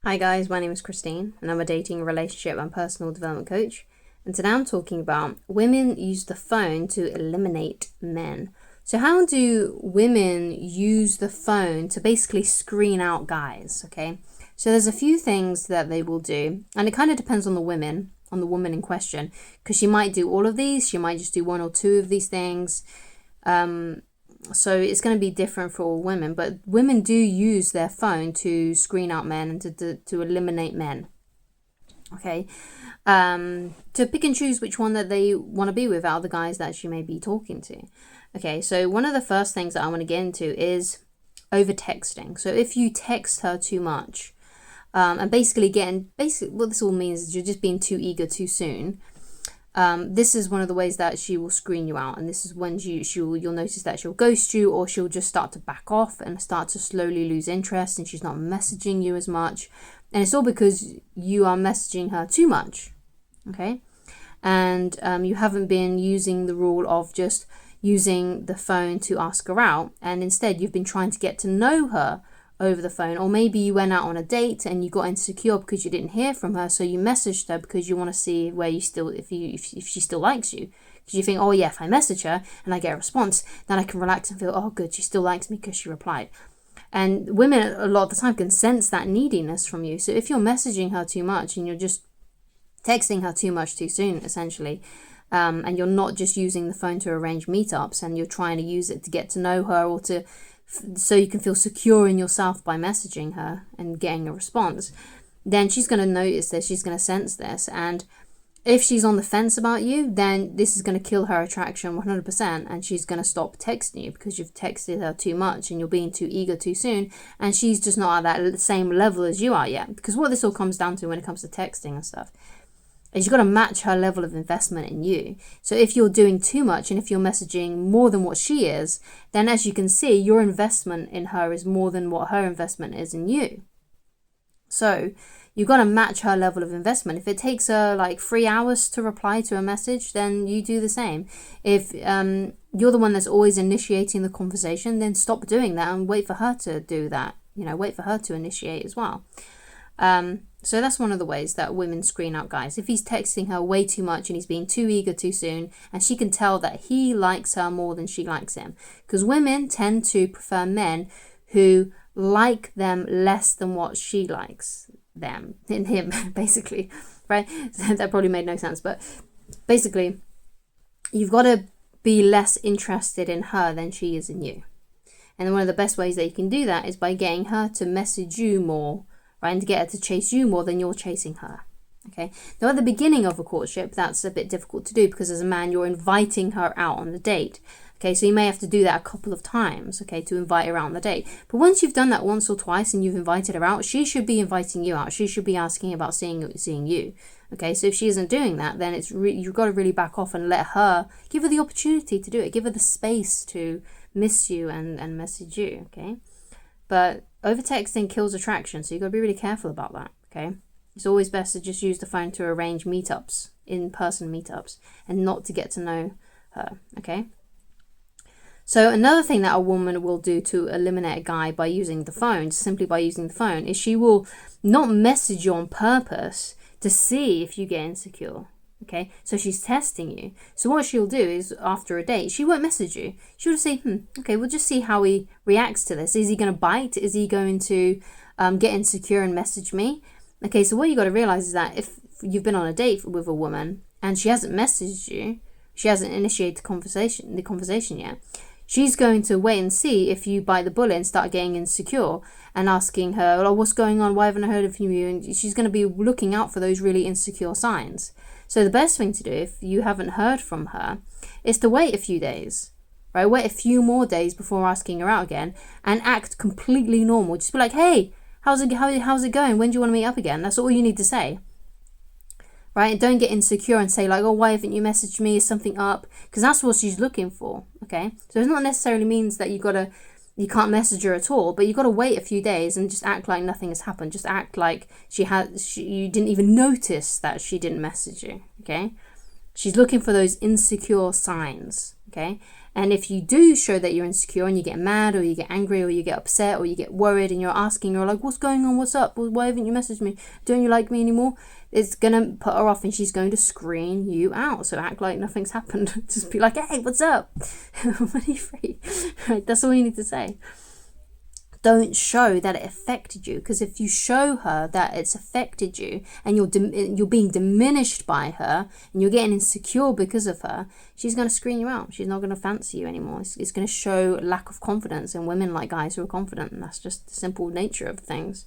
Hi guys, my name is Christine and I'm a dating, relationship and personal development coach. And today I'm talking about women use the phone to eliminate men. So how do women use the phone to basically screen out guys, okay? So there's a few things that they will do, and it kind of depends on the woman in question, because she might do all of these, she might just do one or two of these things. So it's going to be different for all women, but women do use their phone to screen out men and to eliminate men. Okay, to pick and choose which one that they want to be with out of the guys that she may be talking to. Okay, so one of the first things that I want to get into is over texting. So if you text her too much, and basically what this all means is you're just being too eager too soon. This is one of the ways that she will screen you out, and this is when you'll notice that she'll ghost you, or she'll just start to back off and start to slowly lose interest, and she's not messaging you as much, and it's all because you are messaging her too much, okay? And you haven't been using the rule of just using the phone to ask her out, and instead you've been trying to get to know her over the phone. Or maybe you went out on a date and you got insecure because you didn't hear from her, so you messaged her because you want to see where you still if she still likes you, because you think, oh yeah, if I message her and I get a response, then I can relax and feel, oh good, she still likes me because she replied. And women a lot of the time can sense that neediness from you. So if you're messaging her too much and you're just texting her too much too soon, essentially, and you're not just using the phone to arrange meetups, and you're trying to use it to get to know her, or so you can feel secure in yourself by messaging her and getting a response, then she's going to notice this, she's going to sense this, and if she's on the fence about you, then this is going to kill her attraction 100%, and she's going to stop texting you because you've texted her too much and you're being too eager too soon, and she's just not at that same level as you are yet. Because what this all comes down to when it comes to texting and stuff is you've got to match her level of investment in you. So if you're doing too much and if you're messaging more than what she is, then as you can see, your investment in her is more than what her investment is in you. So you've got to match her level of investment. If it takes her like 3 hours to reply to a message, then you do the same. If you're the one that's always initiating the conversation, then stop doing that and wait for her to do that. Wait for her to initiate as well. So that's one of the ways that women screen out guys. If he's texting her way too much and he's being too eager too soon, and she can tell that he likes her more than she likes him. Because women tend to prefer men who like them less than what she likes them in him, basically, right? That probably made no sense, but basically, you've got to be less interested in her than she is in you. And one of the best ways that you can do that is by getting her to message you more, right, and to get her to chase you more than you're chasing her. Okay. Now, at the beginning of a courtship, that's a bit difficult to do because as a man, you're inviting her out on the date. Okay, so you may have to do that a couple of times, okay, to invite her out on the date. But once you've done that once or twice and you've invited her out, she should be inviting you out. She should be asking about seeing you. Okay, so if she isn't doing that, then you've got to really back off and give her the opportunity to do it. Give her the space to miss you and message you, okay? But over texting kills attraction, so you've got to be really careful about that, okay? It's always best to just use the phone to arrange meetups, in-person meetups, and not to get to know her, okay? So another thing that a woman will do to eliminate a guy by using the phone, simply by using the phone, is she will not message you on purpose to see if you get insecure. Okay, so she's testing you. So what she'll do is, after a date, she won't message you. She'll just say, okay, we'll just see how he reacts to this. Is he going to bite? Is he going to get insecure and message me? Okay, so what you got to realize is that if you've been on a date with a woman and she hasn't messaged you, she hasn't initiated the conversation yet, she's going to wait and see if you bite the bullet and start getting insecure and asking her, oh, what's going on? Why haven't I heard from you? And she's going to be looking out for those really insecure signs. So the best thing to do if you haven't heard from her is to wait a few days, right? Wait a few more days before asking her out again and act completely normal. Just be like, hey, how's it going? When do you want to meet up again? That's all you need to say, right? And don't get insecure and say like, oh, why haven't you messaged me? Is something up? Because that's what she's looking for, okay? So it's not necessarily means that you can't message her at all, but you got to wait a few days and just act like nothing has happened. Just act like you didn't even notice that she didn't message you, okay? She's looking for those insecure signs, okay? And if you do show that you're insecure and you get mad or you get angry or you get upset or you get worried and you're like, what's going on? What's up? Why haven't you messaged me? Don't you like me anymore? It's going to put her off and she's going to screen you out. So act like nothing's happened. Just be like, hey, what's up? When are you free? Right, that's all you need to say. Don't show that it affected you, because if you show her that it's affected you and you're being diminished by her and you're getting insecure because of her, she's going to screen you out. She's not going to fancy you anymore. It's going to show lack of confidence, and women like guys who are confident, and that's just the simple nature of things.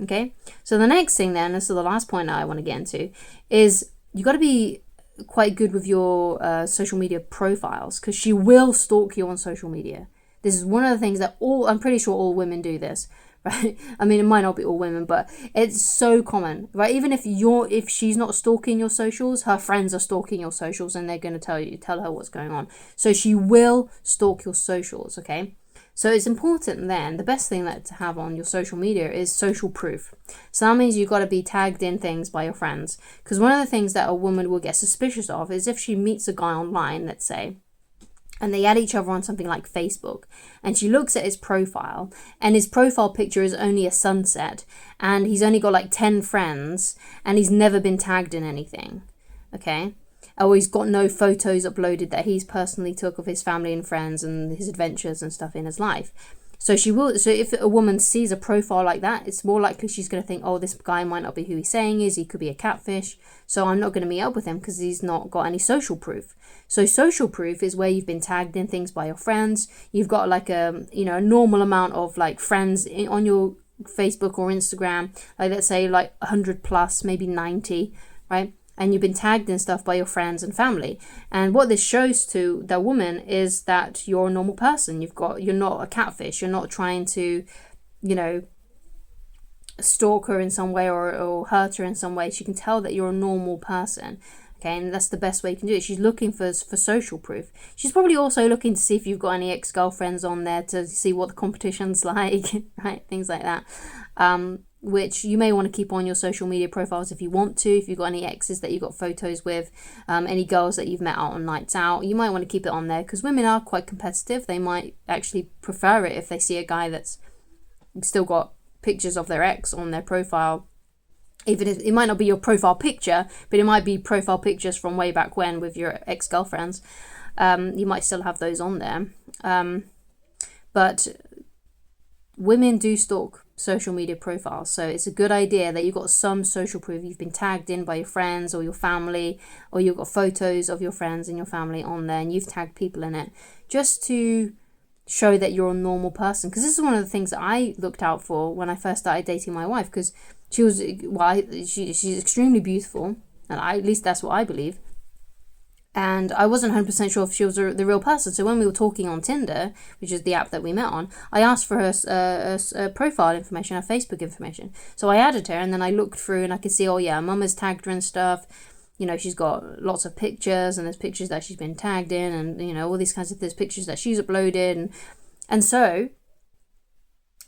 Okay, so the next thing then, this is the last point that I want to get into, is you got to be quite good with your social media profiles, because she will stalk you on social media. This is one of the things that I'm pretty sure all women do this, right? I mean, it might not be all women, but it's so common, right? Even if she's not stalking your socials, her friends are stalking your socials and they're going to tell her what's going on. So she will stalk your socials, okay? So it's important then, the best thing that to have on your social media is social proof. So that means you've got to be tagged in things by your friends. Because one of the things that a woman will get suspicious of is if she meets a guy online, let's say, and they add each other on something like Facebook, and she looks at his profile, and his profile picture is only a sunset, and he's only got like 10 friends, and he's never been tagged in anything, okay? Or he's got no photos uploaded that he's personally took of his family and friends and his adventures and stuff in his life. So if a woman sees a profile like that, it's more likely she's going to think, oh, this guy might not be who he's saying is, he could be a catfish, so I'm not going to meet up with him because he's not got any social proof. So social proof is where you've been tagged in things by your friends, you've got like a normal amount of like friends on your Facebook or Instagram, like let's say like 100 plus, maybe 90, right? And you've been tagged in stuff by your friends and family. And what this shows to the woman is that you're a normal person. You're not a catfish. You're not trying to, stalk her in some way or hurt her in some way. She can tell that you're a normal person. Okay, and that's the best way you can do it. She's looking for social proof. She's probably also looking to see if you've got any ex-girlfriends on there to see what the competition's like, right? Things like that. Which you may want to keep on your social media profiles if you want to. If you've got any exes that you've got photos with, any girls that you've met out on nights out, you might want to keep it on there, because women are quite competitive. They might actually prefer it if they see a guy that's still got pictures of their ex on their profile. Even if it might not be your profile picture, but it might be profile pictures from way back when with your ex-girlfriends. You might still have those on there. But women do stalk social media profiles, so it's a good idea that you've got some social proof. You've been tagged in by your friends or your family, or you've got photos of your friends and your family on there, and you've tagged people in it just to show that you're a normal person. Because this is one of the things that I looked out for when I first started dating my wife, because she's extremely beautiful, and at least that's what I believe. And I wasn't 100% sure if she was the real person. So when we were talking on Tinder, which is the app that we met on, I asked for her profile information, her Facebook information. So I added her, and then I looked through and I could see, oh yeah, mum has tagged her and stuff. She's got lots of pictures, and there's pictures that she's been tagged in, and all these kinds of, there's pictures that she's uploaded. And so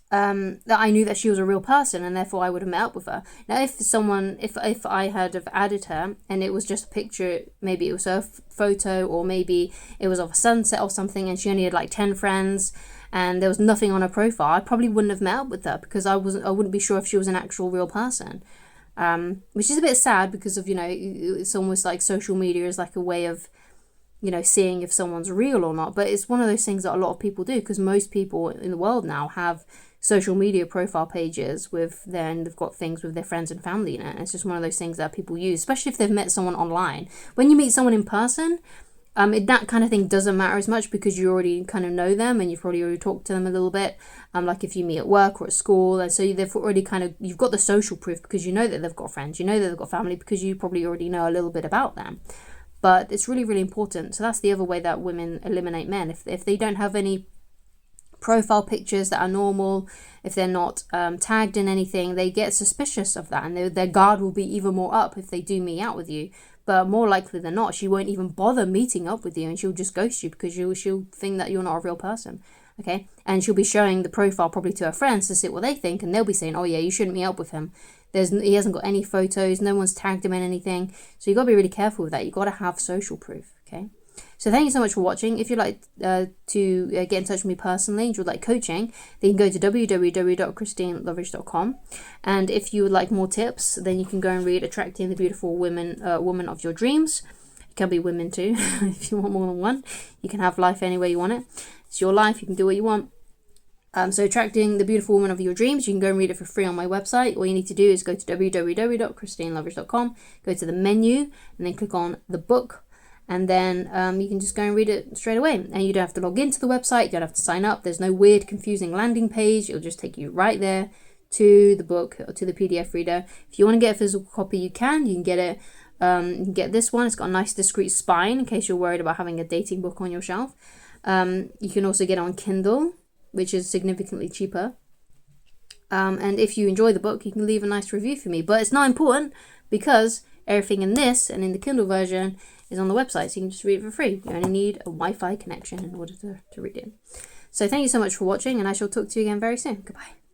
that I knew that she was a real person, and therefore I would have met up with her. Now, if I had have added her and it was just a picture, maybe it was her photo, or maybe it was of a sunset or something, and she only had like 10 friends and there was nothing on her profile, I probably wouldn't have met up with her, because I wouldn't be sure if she was an actual real person. Which is a bit sad, because of it's almost like social media is like a way of seeing if someone's real or not. But it's one of those things that a lot of people do, because most people in the world now have social media profile pages and they've got things with their friends and family in it. And it's just one of those things that people use, especially if they've met someone online. When you meet someone in person, that kind of thing doesn't matter as much, because you already kind of know them and you've probably already talked to them a little bit. Like if you meet at work or at school, and so they've already you've got the social proof, because you know that they've got friends, you know that they've got family, because you probably already know a little bit about them. But it's really, really important. So that's the other way that women eliminate men. If they don't have any profile pictures that are normal, if they're not tagged in anything, they get suspicious of that, and their guard will be even more up if they do meet out with you. But more likely than not, she won't even bother meeting up with you, and she'll just ghost you, because she'll think that you're not a real person. Okay, and she'll be showing the profile probably to her friends to see what they think, and they'll be saying, oh yeah, you shouldn't meet up with him. He hasn't got any photos, no one's tagged him in anything. So you got to be really careful with that. You got to have social proof. Okay. So thank you so much for watching. If you'd like to get in touch with me personally and you'd like coaching, then you can go to www.christineloveridge.com. And if you would like more tips, then you can go and read Attracting the Beautiful Woman of Your Dreams. It can be women too, if you want more than one. You can have life any way you want it. It's your life, you can do what you want. So Attracting the Beautiful Woman of Your Dreams, you can go and read it for free on my website. All you need to do is go to www.christineloveridge.com, go to the menu, and then click on the book. And then you can just go and read it straight away. And you don't have to log into the website, you don't have to sign up. There's no weird, confusing landing page. It'll just take you right there to the book or to the PDF reader. If you want to get a physical copy, you can. You can get it. You can get this one. It's got a nice discreet spine in case you're worried about having a dating book on your shelf. You can also get it on Kindle, which is significantly cheaper. And if you enjoy the book, you can leave a nice review for me. But it's not important because everything in this and in the Kindle version is on the website, so you can just read it for free. You only need a Wi-Fi connection in order to read it. So thank you so much for watching, and I shall talk to you again very soon. Goodbye.